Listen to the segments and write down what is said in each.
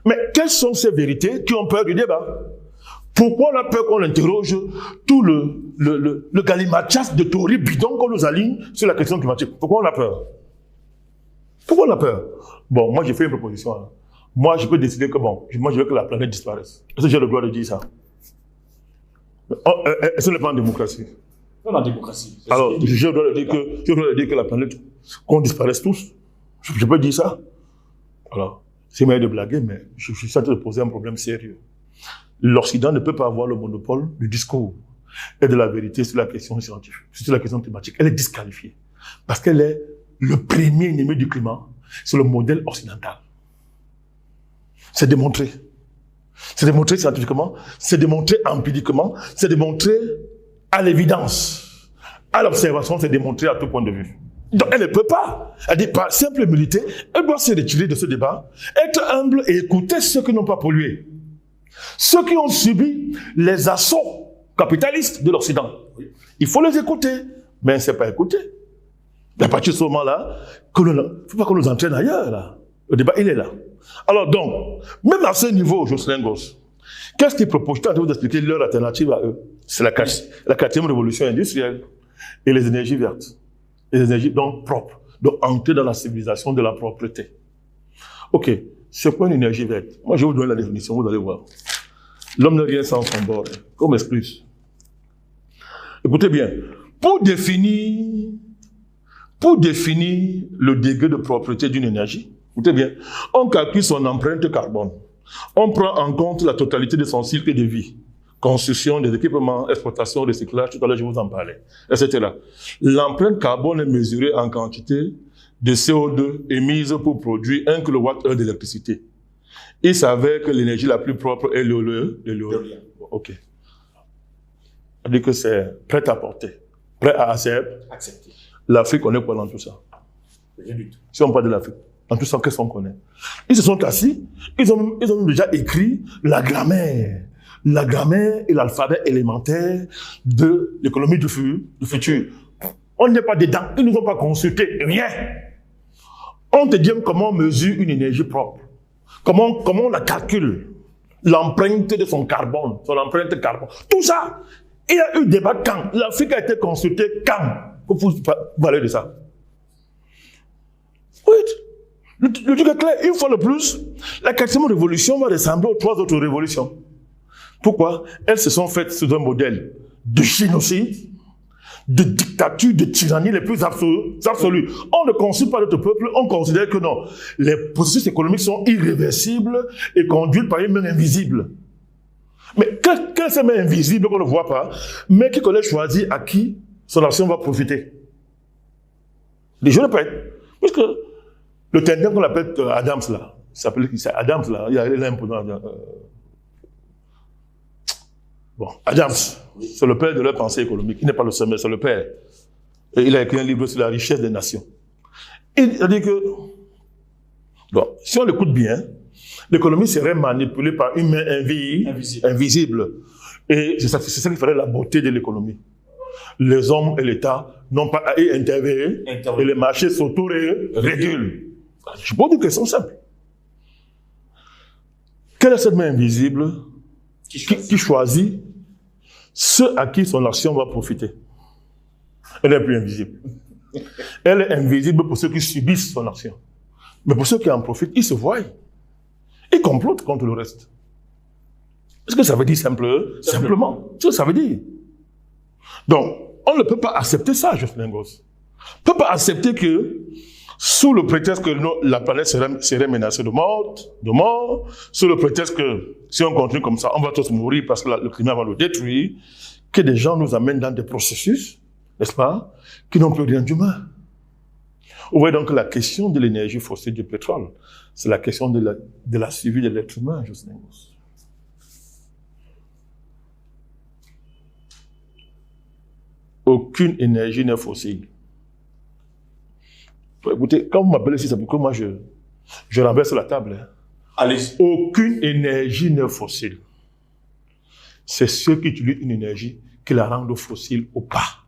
Mais quelles sont ces vérités qui ont peur du débat? Pourquoi on a peur qu'on interroge tout le galimatias de théories bidons qu'on nous aligne sur la question climatique? Pourquoi on a peur? Pourquoi on a peur? Bon, moi j'ai fait une proposition. Hein. Moi je peux décider que bon, moi je veux que la planète disparaisse. Est-ce que j'ai le droit de dire ça? Est-ce que n'est pas en démocratie? Non, en démocratie. Alors, j'ai le droit de dire que la planète, qu'on disparaisse tous. Je peux dire ça? Alors, c'est moyen de blaguer, mais je suis en train de poser un problème sérieux. L'Occident ne peut pas avoir le monopole du discours et de la vérité sur la question scientifique, sur la question climatique. Elle est disqualifiée. Parce qu'elle est le premier ennemi du climat. C'est le modèle occidental. C'est démontré. C'est démontré scientifiquement, c'est démontré empiriquement, c'est démontré à l'évidence. À l'observation, c'est démontré à tout point de vue. Donc elle ne peut pas. Elle dit par simple humilité, elle doit se retirer de ce débat, être humble et écouter ceux qui n'ont pas pollué. Ceux qui ont subi les assauts capitalistes de l'Occident. Il faut les écouter, mais ce n'est pas écouter. À partir de ce moment-là, il ne faut pas qu'on nous entraîne ailleurs. Là. Le débat, il est là. Alors donc, même à ce niveau, Jocelyn Gosse, qu'est-ce qu'ils proposent? Je suis en train de vous expliquer leur alternative à eux. C'est la 4e révolution industrielle et les énergies vertes. Les énergies donc propres, donc entrer dans la civilisation de la propreté. Ok, c'est quoi une énergie verte? Moi, je vais vous donner la définition, vous allez voir. L'homme n'est rien sans son bord. Qu'on m'explique. Écoutez bien, pour définir le degré de propreté d'une énergie, écoutez bien, on calcule son empreinte carbone. On prend en compte la totalité de son cycle de vie. Construction des équipements, exploitation, recyclage, tout à l'heure je vous en parlais, etc. L'empreinte carbone est mesurée en quantité de CO2 émise pour produire 1 kWh d'électricité. Il s'avère que l'énergie la plus propre est l'éolien. Ok. On dit que c'est prêt à porter, prêt à accepter. L'Afrique, on est quoi dans tout ça? Rien du tout. Si on parle de l'Afrique, dans tout ça, qu'est-ce qu'on connaît? Ils se sont assis, ils ont déjà écrit la grammaire et l'alphabet élémentaire de l'économie du futur. On n'est pas dedans, ils ne nous ont pas consulté, rien. On te dit comment on mesure une énergie propre, comment on la calcule, l'empreinte de son carbone, son empreinte carbone, tout ça. Il y a eu débat quand? L'Afrique a été consultée quand? Pour vous parler de ça. Oui. Le truc est clair, une fois de plus, la 4e révolution va ressembler aux 3 autres révolutions. Pourquoi? Elles se sont faites sous un modèle de génocide, de dictature, de tyrannie les plus absolues. On ne consulte pas notre peuple, on considère que non. Les processus économiques sont irréversibles et conduits par une main invisible. Mais quelle est cette main invisible qu'on ne voit pas, mais qui connaît choisir à qui son action va profiter? Je répète, parce que le tendance qu'on appelle Adams là, Adams là, il y a l'imposant. Bon, Adams, c'est le père de leur pensée économique. Il n'est pas le seul, mais c'est le père. Et il a écrit un livre sur la richesse des nations. Il a dit que, bon, si on l'écoute bien, l'économie serait manipulée par une main invisible. Et c'est ça qui ferait la beauté de l'économie. Les hommes et l'État n'ont pas à y intervenir et les marchés s'auto-régulent. Je pose une question simple. Quelle est cette main invisible qui choisit ceux à qui son action va profiter? Elle n'est plus invisible. Elle est invisible pour ceux qui subissent son action. Mais pour ceux qui en profitent, ils se voient. Ils complotent contre le reste. Est-ce que ça veut dire simplement? C'est ce que ça veut dire. Donc, on ne peut pas accepter ça, Jocelyn Gosse. On ne peut pas accepter que, sous le prétexte que la planète serait menacée de mort, sous le prétexte que, si on continue comme ça, on va tous mourir parce que le climat va le détruire, que des gens nous amènent dans des processus, n'est-ce pas, qui n'ont plus rien d'humain. Vous voyez donc que la question de l'énergie fossile du pétrole, c'est la question de la survie de l'être humain, Jocelyn Gosse. Aucune énergie n'est fossile. Écoutez, quand vous m'appelez ici, c'est pourquoi moi je renverse la table. Hein. Allez-y. Aucune énergie n'est fossile. C'est ceux qui utilisent une énergie qui la rendent fossile ou pas.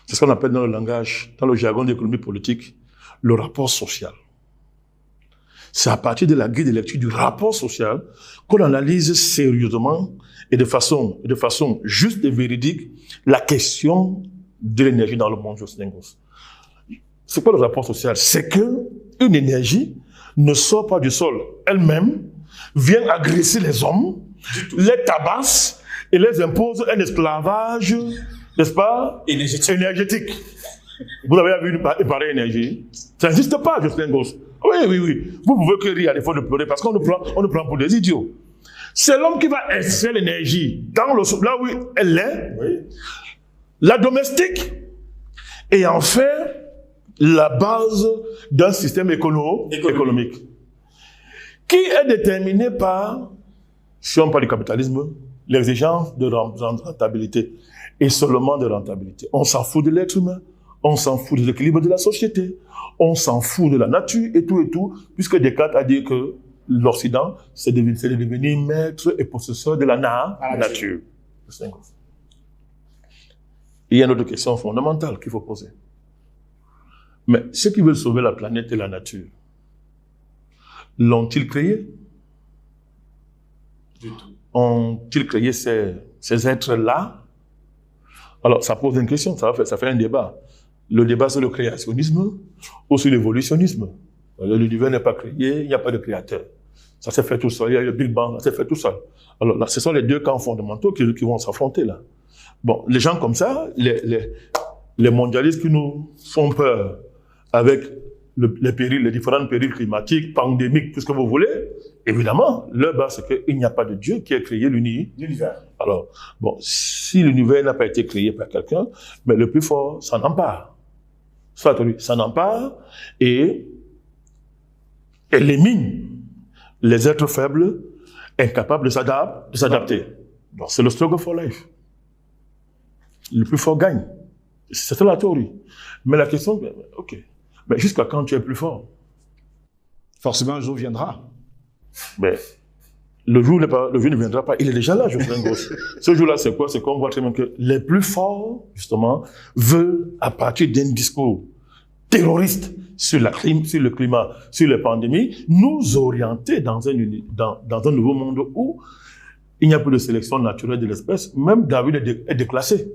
C'est ce qu'on appelle dans le langage, dans le jargon d'économie politique, le rapport social. C'est à partir de la grille de lecture du rapport social qu'on analyse sérieusement et de façon juste et véridique la question de l'énergie dans le monde, Jocelyn Goss. C'est quoi le rapport social? C'est que une énergie ne sort pas du sol elle-même, vient agresser les hommes, les tabasse et les impose un esclavage, n'est-ce pas, énergétique. Vous avez vu une pareille énergie? Ça n'existe pas, Jocelyn Goss. Oui. Vous pouvez que rire à défaut de pleurer parce qu'on nous prend pour des idiots. C'est l'homme qui va extraire l'énergie dans le sol, là où elle est, la domestique, et en fait la base d'un système économique qui est déterminé par, si on parle du capitalisme, l'exigence de rentabilité et seulement de rentabilité. On s'en fout de l'être humain, on s'en fout de l'équilibre de la société, on s'en fout de la nature et tout, puisque Descartes a dit que l'Occident, c'est de devenir maître et possesseur de la nature. Il y a une autre question fondamentale qu'il faut poser. Mais ceux qui veulent sauver la planète et la nature, l'ont-ils créé? Ont-ils créé ces êtres-là? Alors, ça pose une question, ça fait un débat. Le débat sur le créationnisme ou sur l'évolutionnisme. L'univers n'est pas créé, il n'y a pas de créateur. Ça s'est fait tout seul, il y a le Big Bang, ça s'est fait tout seul. Alors là, ce sont les deux camps fondamentaux qui vont s'affronter là. Bon, les gens comme ça, les mondialistes qui nous font peur avec les différents périls climatiques, pandémiques, tout ce que vous voulez, évidemment, leur base, c'est qu'il n'y a pas de Dieu qui a créé l'univers. Alors, bon, si l'univers n'a pas été créé par quelqu'un, mais le plus fort s'en empare. Soit lui, s'en empare et élimine les êtres faibles, incapables de s'adapter. Donc, c'est le struggle for life. Le plus fort gagne. C'est ça la théorie. Mais la question, ok. Mais jusqu'à quand tu es plus fort? Forcément, un jour viendra. Mais le jour ne viendra pas. Il est déjà là, Jocelyn Goss. Ce jour-là, c'est quoi? C'est qu'on voit très bien que les plus forts, justement, veulent, à partir d'un discours terroriste sur le climat, sur les pandémies, nous orienter dans un nouveau monde où il n'y a plus de sélection naturelle de l'espèce. Même David est déclassé.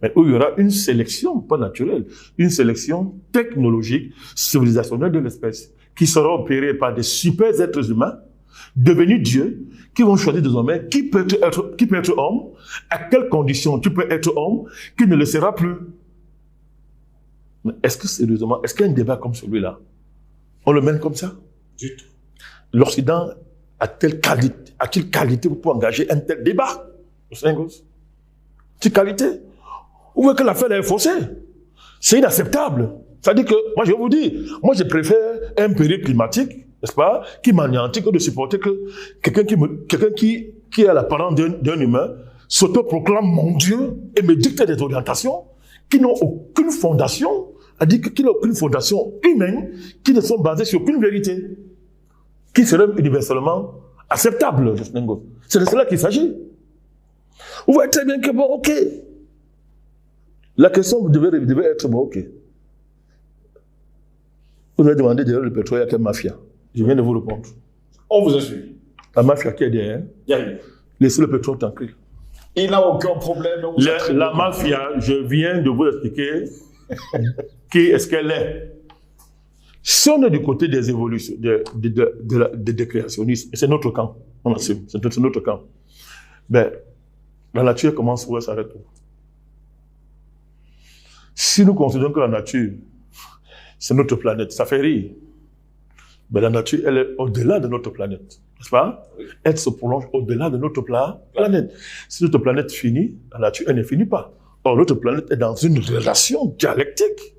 Mais où il y aura une sélection, pas naturelle, une sélection technologique, civilisationnelle de l'espèce, qui sera opérée par des super êtres humains, devenus dieux, qui vont choisir désormais qui peut être homme, à quelles conditions tu peux être homme, qui ne le sera plus. Mais est-ce que sérieusement, est-ce qu'il y a un débat comme celui-là? On le mène comme ça? Du tout. L'Occident a-t-il qualité pour engager un tel débat? C'est qualité? Ou voyez que l'affaire est faussée? C'est inacceptable. C'est-à-dire que, moi je vais vous dire, moi je préfère un péril climatique, n'est-ce pas, qui m'anéantit que de supporter que quelqu'un qui a l'apparence d'un humain s'autoproclame mon Dieu et me dicte des orientations qui n'ont aucune fondation, qu'il n'a aucune fondation humaine, qui ne sont basées sur aucune vérité, qui serait universellement acceptable. C'est de cela qu'il s'agit. Vous voyez très bien que bon, ok. La question devait être bon, ok. Vous avez demandé derrière le pétrole, il y a quelle mafia? Je viens de vous répondre. On vous a suivi. La mafia qui est derrière, laissez le pétrole tranquille. Il n'a aucun problème. La mafia, je viens de vous expliquer qui est-ce qu'elle est. Si on est du côté des évolutions, des créationnistes, et c'est notre camp, on assume, c'est notre camp, ben, la nature commence où elle s'arrête où? Si nous considérons que la nature, c'est notre planète, ça fait rire. Mais la nature, elle est au-delà de notre planète, n'est-ce pas? Elle se prolonge au-delà de notre planète. Si notre planète finit, la nature, elle ne finit pas. Or, notre planète est dans une relation dialectique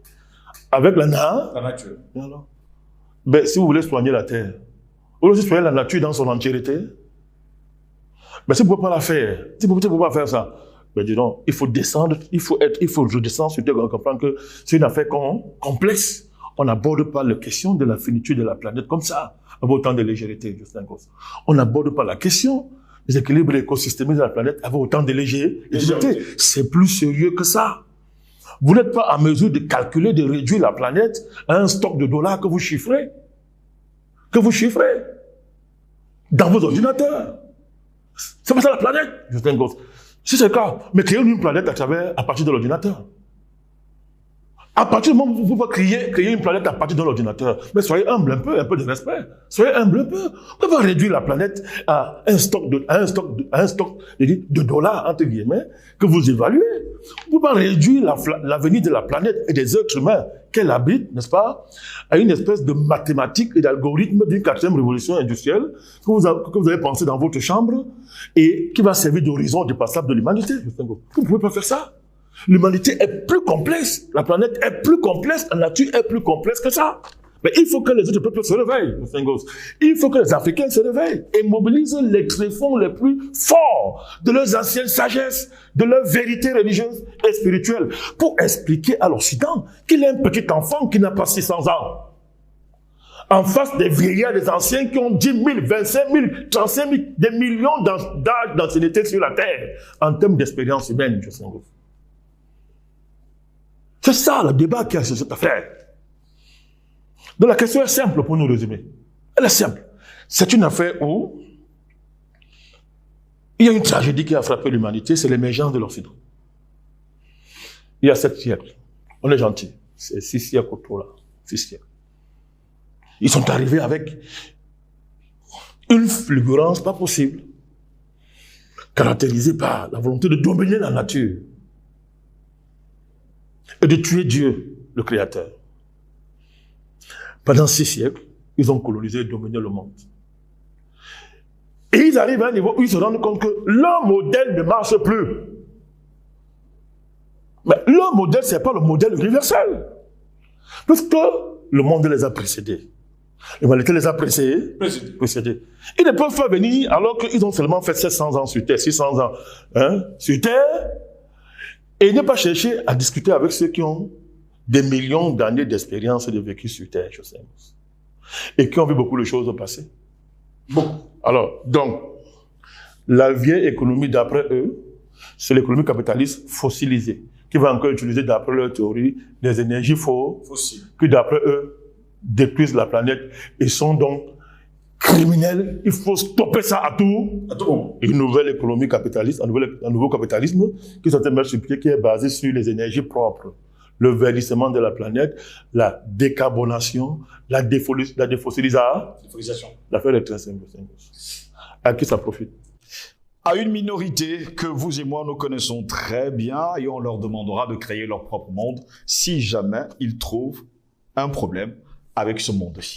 avec la nature. Ben, si vous voulez soigner la Terre, vous voulez soigner la nature dans son entièreté, ben, si vous ne pouvez pas la faire, si vous ne pouvez pas faire ça, ben, dis donc, il faut descendre, il faut redescendre sur Terre, on comprend que c'est une affaire complexe. On n'aborde pas la question de la finitude de la planète comme ça, avec autant de légèreté, Jocelyn Goss. On n'aborde pas la question des équilibres écosystémiques de la planète avec autant de légèreté. C'est plus sérieux que ça. Vous n'êtes pas en mesure de calculer, de réduire la planète à un stock de dollars que vous chiffrez. que vous chiffrez dans vos ordinateurs. C'est pas ça la planète, Justin Goss. Si c'est le cas, mais créez une planète à partir de l'ordinateur. À partir du moment où vous pouvez créer une planète à partir de l'ordinateur, mais soyez humble un peu de respect. Soyez humble un peu. On va réduire la planète à un stock de dollars, entre guillemets, que vous évaluez. Vous pouvez pas réduire l'avenir de la planète et des êtres humains qu'elle habite, n'est-ce pas, à une espèce de mathématique et d'algorithme d'une 4e révolution industrielle que vous avez pensé dans votre chambre et qui va servir d'horizon dépassable de l'humanité. Vous ne pouvez pas faire ça. L'humanité est plus complexe, la planète est plus complexe, la nature est plus complexe que ça. Mais il faut que les autres peuples se réveillent, il faut que les Africains se réveillent et mobilisent les tréfonds les plus forts de leurs anciennes sagesses, de leur vérité religieuse et spirituelle, pour expliquer à l'Occident qu'il est un petit enfant qui n'a pas 600 ans. En face des vieillards, des anciens qui ont 10 000, 25 000, 35 000, des millions d'âge d'ancienneté sur la Terre, en termes d'expérience humaine, c'est ça le débat qu'il y a sur cette affaire. Donc la question est simple pour nous résumer. Elle est simple. C'est une affaire où il y a une tragédie qui a frappé l'humanité, c'est l'émergence de l'Occident. Il y a 7 siècles. On est gentil. C'est 6 siècles autour là. 6 siècles. Ils sont arrivés avec une fulgurance pas possible, caractérisée par la volonté de dominer la nature et de tuer Dieu, le Créateur. Pendant 6 siècles, ils ont colonisé et dominé le monde. Et ils arrivent à un niveau où ils se rendent compte que leur modèle ne marche plus. Mais leur modèle, ce n'est pas le modèle universel. Parce que le monde les a précédés. L'humanité les a précédés. Ils ne peuvent pas venir alors qu'ils ont seulement fait 700 ans sur Terre, 600 ans sur Terre, et ne pas chercher à discuter avec ceux qui ont des millions d'années d'expérience et de vécu sur Terre, je sais, et qui ont vu beaucoup de choses au passé. Bon. Alors, donc, la vieille économie d'après eux, c'est l'économie capitaliste fossilisée, qui va encore utiliser d'après leur théorie des énergies fossiles, qui d'après eux détruisent la planète et sont donc criminels. Il faut stopper ça à tout. Une nouvelle économie capitaliste, un nouveau capitalisme qui est en train de mettre sur pied, qui est basé sur les énergies propres, le verdissement de la planète, la décarbonation, la défossilisation. L'affaire est très simple. À qui ça profite? À une minorité que vous et moi nous connaissons très bien, et on leur demandera de créer leur propre monde si jamais ils trouvent un problème avec ce monde-ci.